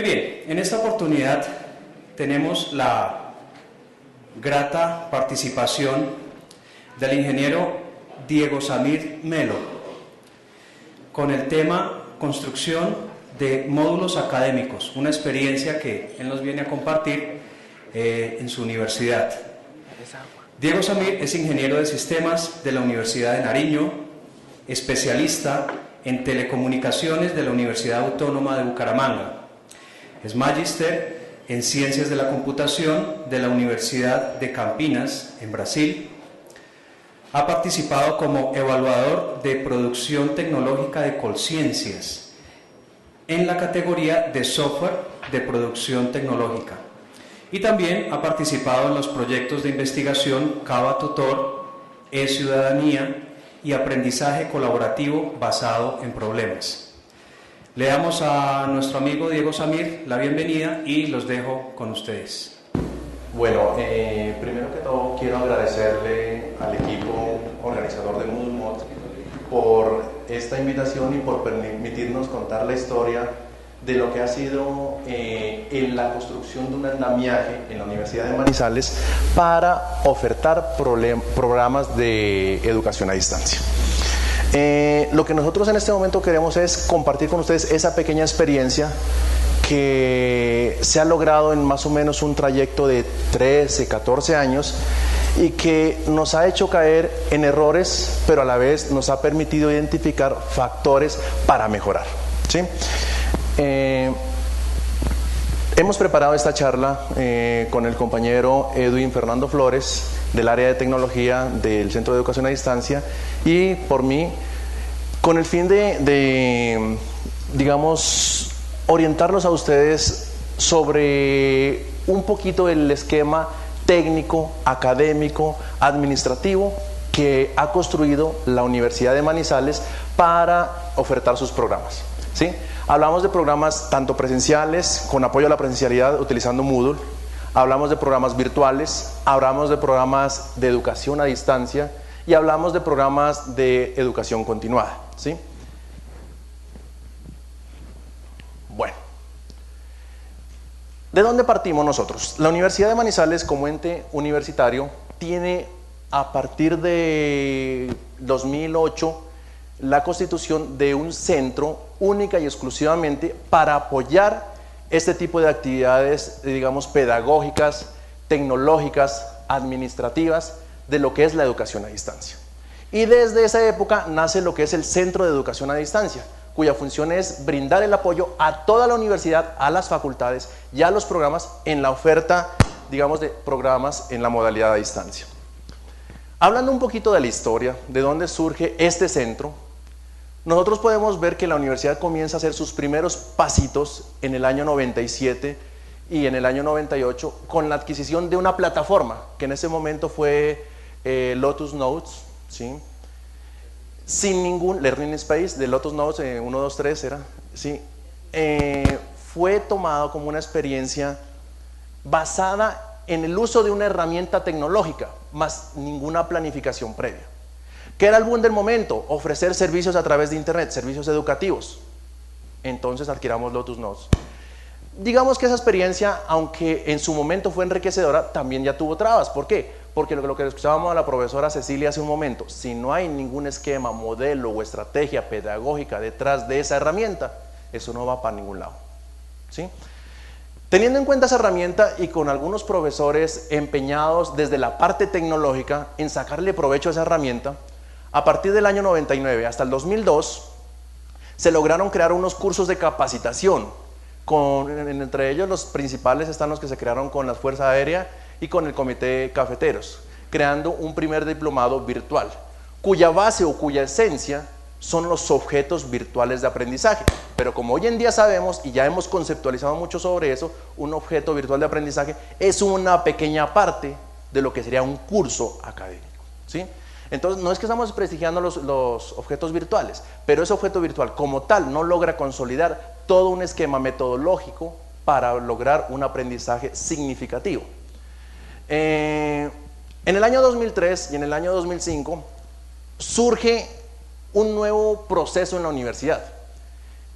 Muy bien, en esta oportunidad tenemos la grata participación del ingeniero Diego Samir Melo con el tema construcción de módulos académicos, una experiencia que él nos viene a compartir en su universidad. Diego Samir es ingeniero de sistemas de la Universidad de Nariño, especialista en telecomunicaciones de la Universidad Autónoma de Bucaramanga. Es magíster en Ciencias de la Computación de la Universidad de Campinas, en Brasil. Ha participado como evaluador de producción tecnológica de Colciencias en la categoría de software de producción tecnológica. Y también ha participado en los proyectos de investigación Cava Tutor, e-Ciudadanía y aprendizaje colaborativo basado en problemas. Le damos a nuestro amigo Diego Samir la bienvenida y los dejo con ustedes. Bueno, primero que todo quiero agradecerle al equipo organizador de Moodle Mod por esta invitación y por permitirnos contar la historia de lo que ha sido en la construcción de un andamiaje en la Universidad de Manizales para ofertar programas de educación a distancia. Lo que nosotros en este momento queremos es compartir con ustedes esa pequeña experiencia que se ha logrado en más o menos un trayecto de 13, 14 años y que nos ha hecho caer en errores, pero a la vez nos ha permitido identificar factores para mejorar, ¿sí? Hemos preparado esta charla con el compañero Edwin Fernando Flores del área de tecnología del Centro de Educación a Distancia y por mí con el fin de digamos, orientarlos a ustedes sobre un poquito el esquema técnico, académico, administrativo que ha construido la Universidad de Manizales para ofertar sus programas, ¿sí? Hablamos de programas tanto presenciales, con apoyo a la presencialidad utilizando Moodle, hablamos de programas virtuales, hablamos de programas de educación a distancia y hablamos de programas de educación continuada, ¿sí? Bueno, ¿de dónde partimos nosotros? La Universidad de Manizales como ente universitario tiene a partir de 2008 la constitución de un centro única y exclusivamente para apoyar este tipo de actividades, digamos, pedagógicas, tecnológicas, administrativas, de lo que es la educación a distancia. Y desde esa época nace lo que es el Centro de Educación a Distancia, cuya función es brindar el apoyo a toda la universidad, a las facultades y a los programas en la oferta, digamos, de programas en la modalidad a distancia. Hablando un poquito de la historia, de dónde surge este centro, nosotros podemos ver que la universidad comienza a hacer sus primeros pasitos en el año 97 y en el año 98 con la adquisición de una plataforma que en ese momento fue Lotus Notes, ¿sí? Sin ningún Learning Space de Lotus Notes 1, 2, 3 era, ¿sí? Fue tomado como una experiencia basada en el uso de una herramienta tecnológica, más ninguna planificación previa. ¿Qué era el boom del momento? Ofrecer servicios a través de internet, servicios educativos. Entonces adquiramos Lotus Notes. Digamos que esa experiencia, aunque en su momento fue enriquecedora, también ya tuvo trabas. ¿Por qué? Porque lo que escuchábamos a la profesora Cecilia hace un momento, si no hay ningún esquema, modelo o estrategia pedagógica detrás de esa herramienta, eso no va para ningún lado, ¿sí? Teniendo en cuenta esa herramienta y con algunos profesores empeñados desde la parte tecnológica en sacarle provecho a esa herramienta, a partir del año 99 hasta el 2002 se lograron crear unos cursos de capacitación, entre ellos los principales están los que se crearon con la Fuerza Aérea y con el Comité Cafeteros, creando un primer diplomado virtual, cuya base o cuya esencia son los objetos virtuales de aprendizaje. Pero como hoy en día sabemos y ya hemos conceptualizado mucho sobre eso, un objeto virtual de aprendizaje es una pequeña parte de lo que sería un curso académico, ¿sí? Entonces, no es que estamos desprestigiando los objetos virtuales, pero ese objeto virtual como tal no logra consolidar todo un esquema metodológico para lograr un aprendizaje significativo. En el año 2003 y en el año 2005 surge un nuevo proceso en la universidad.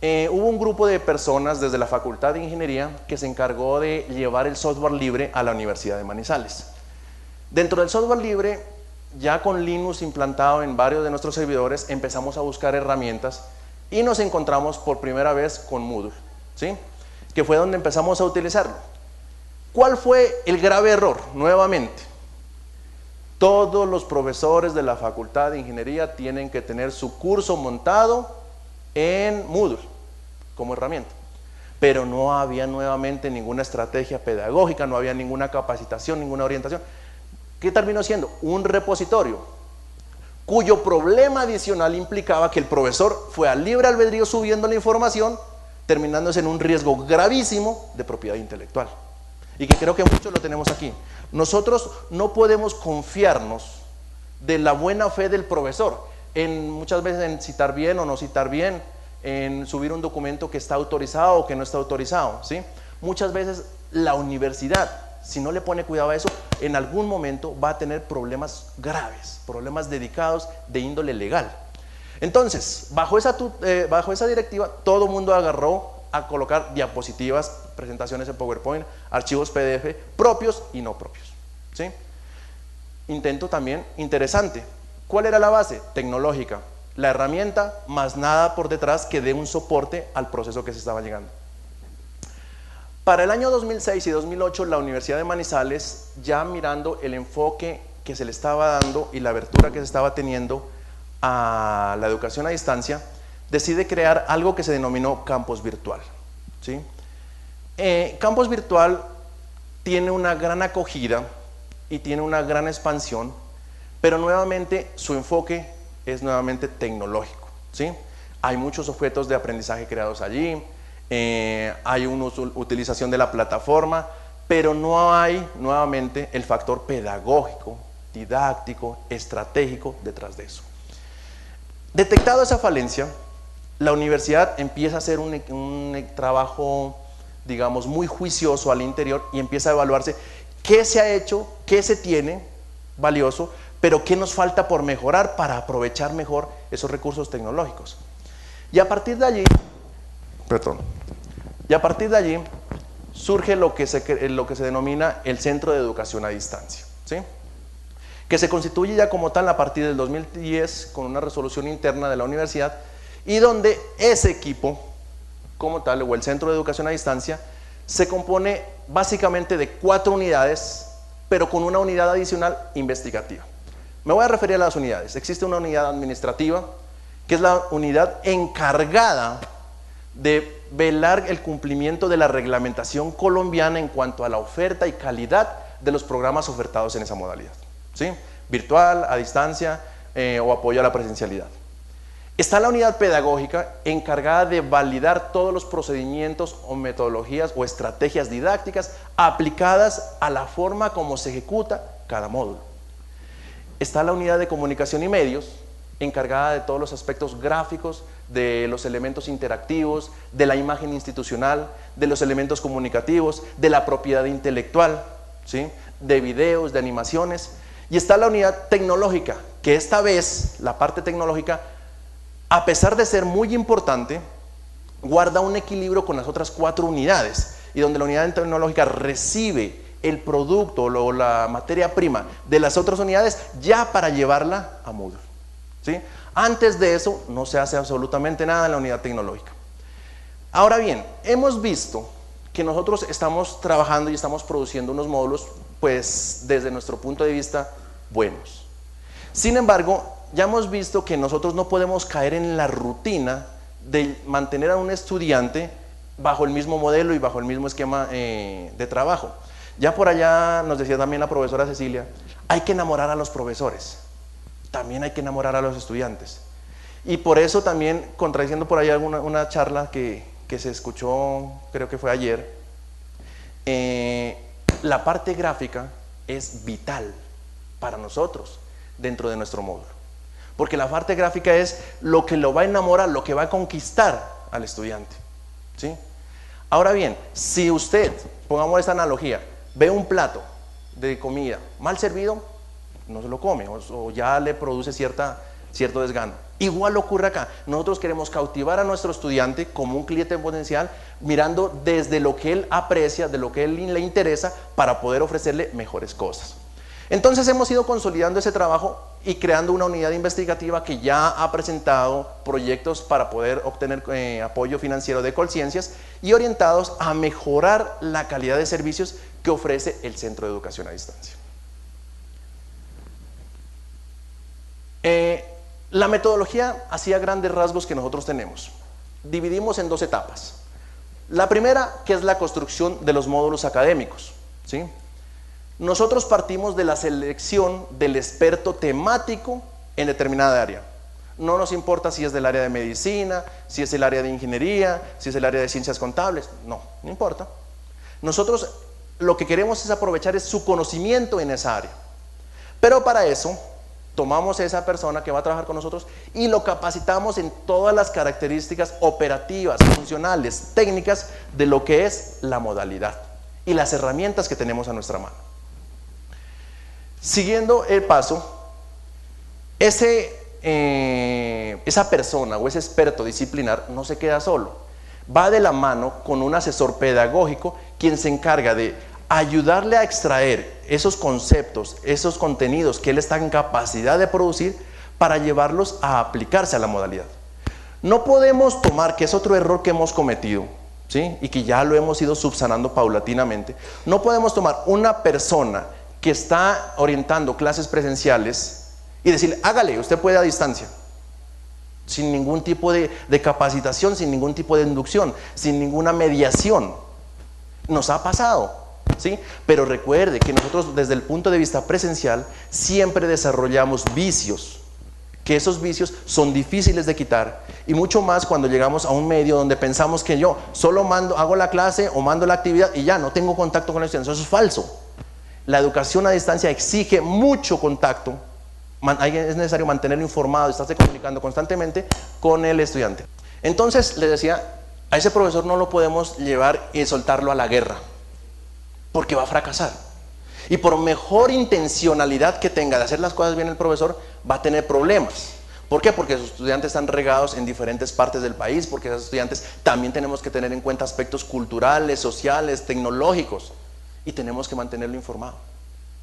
Hubo un grupo de personas desde la Facultad de Ingeniería que se encargó de llevar el software libre a la Universidad de Manizales. Dentro del software libre, ya con Linux implantado en varios de nuestros servidores, empezamos a buscar herramientas y nos encontramos por primera vez con Moodle, ¿sí? Que fue donde empezamos a utilizarlo. ¿Cuál fue el grave error? Nuevamente, todos los profesores de la Facultad de Ingeniería tienen que tener su curso montado en Moodle como herramienta, pero no había nuevamente ninguna estrategia pedagógica, no había ninguna capacitación, ninguna orientación. ¿Qué terminó siendo? Un repositorio cuyo problema adicional implicaba que el profesor fue a libre albedrío subiendo la información, terminándose en un riesgo gravísimo de propiedad intelectual, y que creo que muchos lo tenemos aquí. Nosotros no podemos confiarnos de la buena fe del profesor muchas veces en citar bien o no citar bien, en subir un documento que está autorizado o que no está autorizado, ¿sí? Muchas veces la universidad, si no le pone cuidado a eso, en algún momento va a tener problemas graves, problemas dedicados de índole legal. Entonces, bajo esa directiva, todo el mundo agarró a colocar diapositivas, presentaciones en PowerPoint, archivos PDF propios y no propios, ¿sí? Intento también interesante. ¿Cuál era la base? Tecnológica. La herramienta, más nada por detrás que dé un soporte al proceso que se estaba llegando. Para el año 2006 y 2008, la Universidad de Manizales, ya mirando el enfoque que se le estaba dando y la abertura que se estaba teniendo a la educación a distancia, decide crear algo que se denominó Campus Virtual, ¿sí? Campus Virtual tiene una gran acogida y tiene una gran expansión, pero nuevamente su enfoque es nuevamente tecnológico, ¿sí? Hay muchos objetos de aprendizaje creados allí, hay una utilización de la plataforma, pero no hay nuevamente el factor pedagógico, didáctico, estratégico detrás de eso. Detectado esa falencia, la universidad empieza a hacer un trabajo, digamos, muy juicioso al interior y empieza a evaluarse qué se ha hecho, qué se tiene valioso, pero qué nos falta por mejorar para aprovechar mejor esos recursos tecnológicos. Y a partir de allí, surge lo que se denomina el Centro de Educación a Distancia, ¿sí? Que se constituye ya como tal a partir del 2010 con una resolución interna de la universidad, y donde ese equipo como tal, o el Centro de Educación a Distancia, se compone básicamente de 4 unidades, pero con una unidad adicional investigativa. Me voy a referir a las unidades. Existe una unidad administrativa, que es la unidad encargada de velar el cumplimiento de la reglamentación colombiana en cuanto a la oferta y calidad de los programas ofertados en esa modalidad, ¿sí? Virtual, a distancia o apoyo a la presencialidad. Está la unidad pedagógica encargada de validar todos los procedimientos o metodologías o estrategias didácticas aplicadas a la forma como se ejecuta cada módulo. Está la unidad de comunicación y medios, encargada de todos los aspectos gráficos, de los elementos interactivos, de la imagen institucional, de los elementos comunicativos, de la propiedad intelectual, ¿sí? De videos, de animaciones. Y está la unidad tecnológica, que esta vez, la parte tecnológica, a pesar de ser muy importante, guarda un equilibrio con las otras 4 unidades, y donde la unidad tecnológica recibe el producto o la materia prima de las otras unidades ya para llevarla a Moodle, ¿sí? Antes de eso no se hace absolutamente nada en la unidad tecnológica. Ahora bien, hemos visto que nosotros estamos trabajando y estamos produciendo unos módulos, pues desde nuestro punto de vista, buenos. Sin embargo, ya hemos visto que nosotros no podemos caer en la rutina de mantener a un estudiante bajo el mismo modelo y bajo el mismo esquema de trabajo. Ya por allá nos decía también la profesora Cecilia, hay que enamorar a los profesores, también hay que enamorar a los estudiantes. Y por eso también, contradiciendo por allá una charla que se escuchó, creo que fue ayer, la parte gráfica es vital para nosotros dentro de nuestro módulo. Porque la parte gráfica es lo que lo va a enamorar, lo que va a conquistar al estudiante, ¿sí? Ahora bien, si usted, pongamos esta analogía, ve un plato de comida mal servido, no se lo come o ya le produce cierto desgano. Igual ocurre acá. Nosotros queremos cautivar a nuestro estudiante como un cliente potencial, mirando desde lo que él aprecia, de lo que él le interesa, para poder ofrecerle mejores cosas. Entonces hemos ido consolidando ese trabajo y creando una unidad investigativa que ya ha presentado proyectos para poder obtener apoyo financiero de Colciencias y orientados a mejorar la calidad de servicios que ofrece el Centro de Educación a Distancia. La metodología, así a grandes rasgos, que nosotros tenemos, dividimos en dos etapas. La primera, que es la construcción de los módulos académicos, ¿sí? Nosotros partimos de la selección del experto temático en determinada área. No nos importa si es del área de medicina, si es el área de ingeniería, si es el área de ciencias contables, no importa. Nosotros lo que queremos es aprovechar su conocimiento en esa área. Pero para eso tomamos a esa persona que va a trabajar con nosotros y lo capacitamos en todas las características operativas, funcionales, técnicas de lo que es la modalidad y las herramientas que tenemos a nuestra mano. Siguiendo el paso, esa persona o ese experto disciplinar no se queda solo, va de la mano con un asesor pedagógico quien se encarga de ayudarle a extraer esos conceptos, esos contenidos que él está en capacidad de producir para llevarlos a aplicarse a la modalidad. No podemos tomar, que es otro error que hemos cometido, ¿sí? Y que ya lo hemos ido subsanando paulatinamente, no podemos tomar una persona que está orientando clases presenciales y decirle, hágale, usted puede a distancia, sin ningún tipo de capacitación, sin ningún tipo de inducción, sin ninguna mediación. Nos ha pasado, ¿sí? Pero recuerde que nosotros desde el punto de vista presencial siempre desarrollamos vicios, que esos vicios son difíciles de quitar, y mucho más cuando llegamos a un medio donde pensamos que yo solo hago la clase o mando la actividad y ya no tengo contacto con el estudiante. Eso es falso. La educación a distancia exige mucho contacto, es necesario mantenerlo informado, estarse comunicando constantemente con el estudiante. Entonces le decía, a ese profesor no lo podemos llevar y soltarlo a la guerra, porque va a fracasar. Y por mejor intencionalidad que tenga de hacer las cosas bien el profesor, va a tener problemas. ¿Por qué? Porque sus estudiantes están regados en diferentes partes del país, porque esos estudiantes también tenemos que tener en cuenta aspectos culturales, sociales, tecnológicos, y tenemos que mantenerlo informado,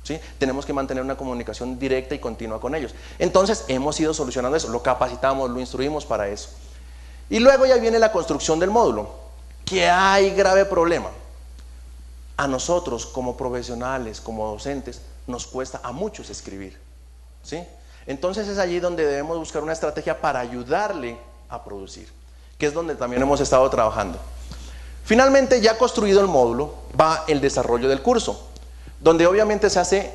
¿sí? Tenemos que mantener una comunicación directa y continua con ellos. Entonces hemos ido solucionando eso, lo capacitamos, lo instruimos para eso. Y luego ya viene la construcción del módulo, que hay grave problema. A nosotros como profesionales, como docentes, nos cuesta a muchos escribir, ¿sí? Entonces es allí donde debemos buscar una estrategia para ayudarle a producir, que es donde también hemos estado trabajando. Finalmente, ya construido el módulo, va el desarrollo del curso, donde obviamente se hace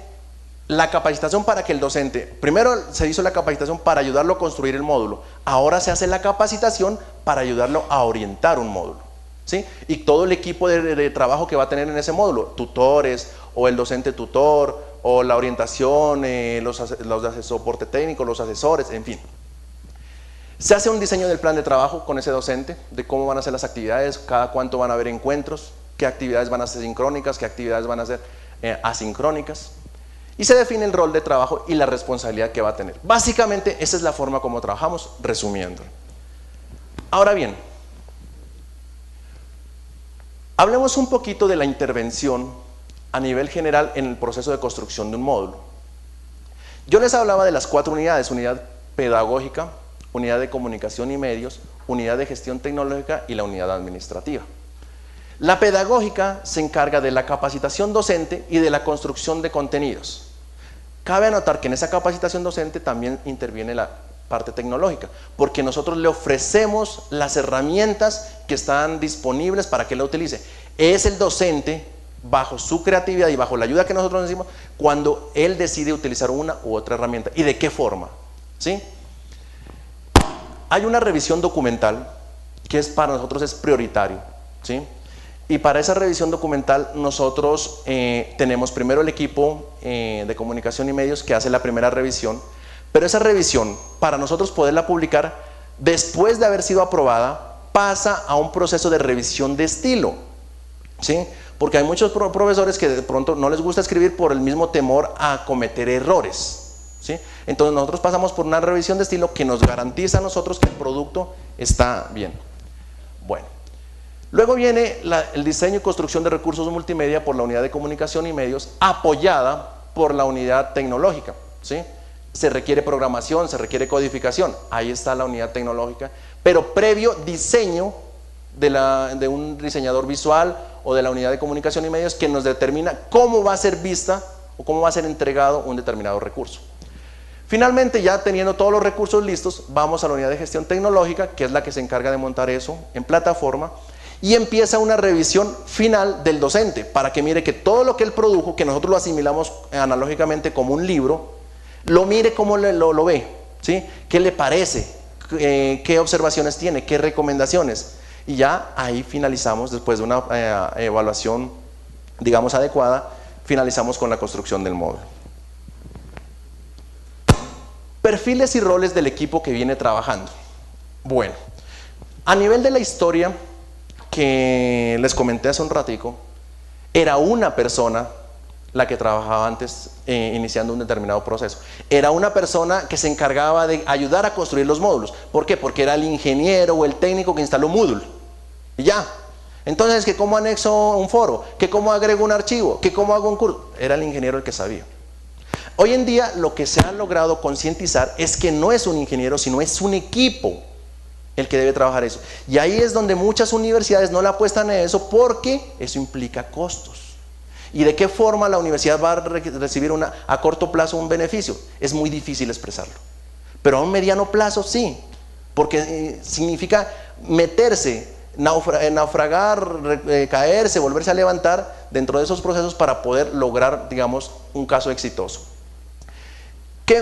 la capacitación para que el docente, primero se hizo la capacitación para ayudarlo a construir el módulo, ahora se hace la capacitación para ayudarlo a orientar un módulo, ¿sí? Y todo el equipo de trabajo que va a tener en ese módulo, tutores o el docente tutor o la orientación, los de soporte técnico, los asesores, en fin. Se hace un diseño del plan de trabajo con ese docente, de cómo van a ser las actividades, cada cuánto van a haber encuentros, qué actividades van a ser sincrónicas, qué actividades van a ser asincrónicas. Y se define el rol de trabajo y la responsabilidad que va a tener. Básicamente, esa es la forma como trabajamos, resumiendo. Ahora bien, hablemos un poquito de la intervención a nivel general en el proceso de construcción de un módulo. Yo les hablaba de las 4 unidades: unidad pedagógica, unidad de comunicación y medios, unidad de gestión tecnológica y la unidad administrativa. La pedagógica se encarga de la capacitación docente y de la construcción de contenidos. Cabe anotar que en esa capacitación docente también interviene la parte tecnológica, porque nosotros le ofrecemos las herramientas que están disponibles para que la utilice. Es el docente, bajo su creatividad y bajo la ayuda que nosotros decimos, cuando él decide utilizar una u otra herramienta y de qué forma, ¿sí? Hay una revisión documental que para nosotros es prioritario, ¿sí? Y para esa revisión documental nosotros tenemos primero el equipo de comunicación y medios que hace la primera revisión, pero esa revisión, para nosotros poderla publicar, después de haber sido aprobada, pasa a un proceso de revisión de estilo, ¿sí? Porque hay muchos profesores que de pronto no les gusta escribir por el mismo temor a cometer errores, ¿sí? Entonces nosotros pasamos por una revisión de estilo que nos garantiza a nosotros que el producto está bien. Bueno, luego viene el diseño y construcción de recursos multimedia por la unidad de comunicación y medios, apoyada por la unidad tecnológica, ¿sí? Se requiere programación, se requiere codificación, ahí está la unidad tecnológica, pero previo diseño de un diseñador visual o de la unidad de comunicación y medios que nos determina cómo va a ser vista o cómo va a ser entregado un determinado recurso. Finalmente, ya teniendo todos los recursos listos, vamos a la unidad de gestión tecnológica, que es la que se encarga de montar eso en plataforma, y empieza una revisión final del docente para que mire que todo lo que él produjo, que nosotros lo asimilamos analógicamente como un libro, lo mire como lo ve, ¿sí? ¿Qué le parece? ¿Qué observaciones tiene? ¿Qué recomendaciones? Y ya ahí finalizamos, después de una evaluación, digamos, adecuada, finalizamos con la construcción del módulo. Perfiles y roles del equipo que viene trabajando. Bueno, a nivel de la historia que les comenté hace un ratico, era una persona la que trabajaba antes iniciando un determinado proceso. Era una persona que se encargaba de ayudar a construir los módulos. ¿Por qué? Porque era el ingeniero o el técnico que instaló Moodle. Y ya. Entonces, ¿que cómo anexo un foro? ¿Que cómo agrego un archivo? ¿Que cómo hago un curso? Era el ingeniero el que sabía. Hoy en día lo que se ha logrado concientizar es que no es un ingeniero, sino es un equipo el que debe trabajar eso. Y ahí es donde muchas universidades no le apuestan a eso porque eso implica costos. ¿Y de qué forma la universidad va a recibir a corto plazo un beneficio? Es muy difícil expresarlo. Pero a un mediano plazo sí, porque significa meterse, naufragar, caerse, volverse a levantar dentro de esos procesos para poder lograr, digamos, un caso exitoso.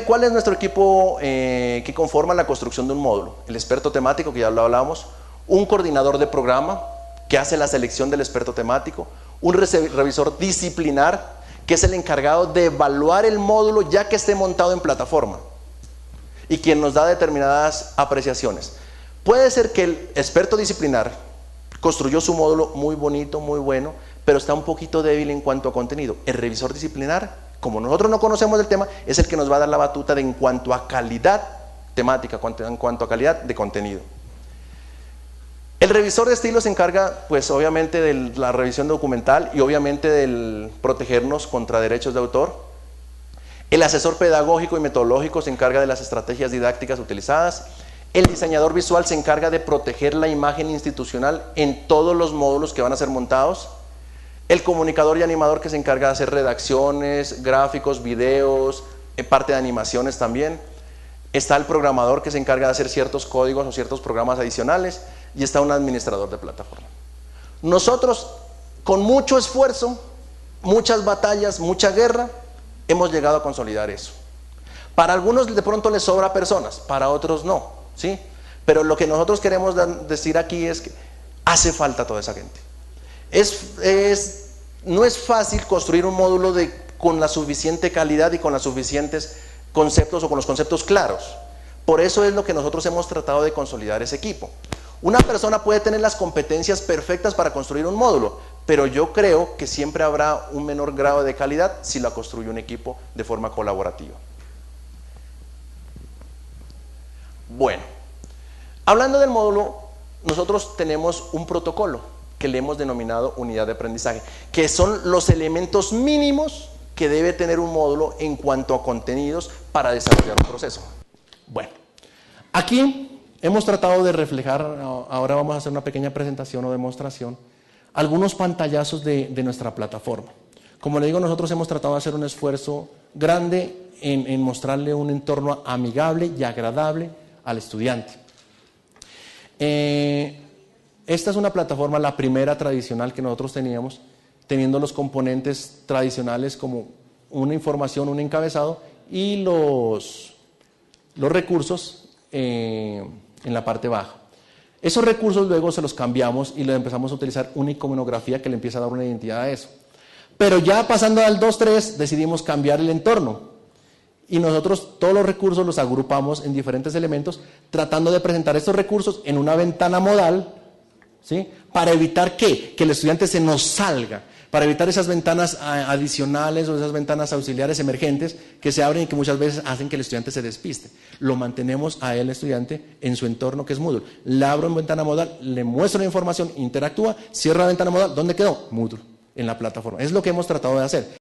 ¿Cuál es nuestro equipo que conforma la construcción de un módulo? El experto temático, que ya lo hablábamos, un coordinador de programa que hace la selección del experto temático, un revisor disciplinar que es el encargado de evaluar el módulo ya que esté montado en plataforma y quien nos da determinadas apreciaciones. Puede ser que el experto disciplinar construyó su módulo muy bonito, muy bueno, pero está un poquito débil en cuanto a contenido. El revisor disciplinar, como nosotros no conocemos del tema, es el que nos va a dar la batuta en cuanto a calidad temática, en cuanto a calidad de contenido. El revisor de estilo se encarga, pues obviamente, de la revisión documental y obviamente del protegernos contra derechos de autor. El asesor pedagógico y metodológico se encarga de las estrategias didácticas utilizadas. El diseñador visual se encarga de proteger la imagen institucional en todos los módulos que van a ser montados. El comunicador y animador que se encarga de hacer redacciones, gráficos, videos, parte de animaciones también. Está el programador que se encarga de hacer ciertos códigos o ciertos programas adicionales. Y está un administrador de plataforma. Nosotros, con mucho esfuerzo, muchas batallas, mucha guerra, hemos llegado a consolidar eso. Para algunos de pronto les sobra personas, para otros no, ¿sí? Pero lo que nosotros queremos decir aquí es que hace falta toda esa gente. No es fácil construir un módulo con la suficiente calidad y con los suficientes conceptos o con los conceptos claros. Por eso es lo que nosotros hemos tratado de consolidar ese equipo. Una persona puede tener las competencias perfectas para construir un módulo, pero yo creo que siempre habrá un menor grado de calidad si la construye un equipo de forma colaborativa. Bueno, hablando del módulo, nosotros tenemos un protocolo que le hemos denominado unidad de aprendizaje, que son los elementos mínimos que debe tener un módulo en cuanto a contenidos para desarrollar un proceso. Bueno, aquí hemos tratado de reflejar, ahora vamos a hacer una pequeña presentación o demostración, algunos pantallazos de nuestra plataforma. Como le digo, nosotros hemos tratado de hacer un esfuerzo grande en mostrarle un entorno amigable y agradable al estudiante. Esta es una plataforma, la primera tradicional que nosotros teníamos, teniendo los componentes tradicionales como una información, un encabezado y los recursos en la parte baja. Esos recursos luego se los cambiamos y le empezamos a utilizar una iconografía que le empieza a dar una identidad a eso. Pero ya pasando al 2.3 decidimos cambiar el entorno y nosotros todos los recursos los agrupamos en diferentes elementos tratando de presentar estos recursos en una ventana modal, ¿sí? Para evitar que el estudiante se nos salga. para evitar esas ventanas adicionales o esas ventanas auxiliares emergentes que se abren y que muchas veces hacen que el estudiante se despiste. Lo mantenemos a el estudiante en su entorno que es Moodle. Le abro en ventana modal, le muestro la información, interactúa, cierra la ventana modal, ¿dónde quedó? Moodle, en la plataforma. Es lo que hemos tratado de hacer.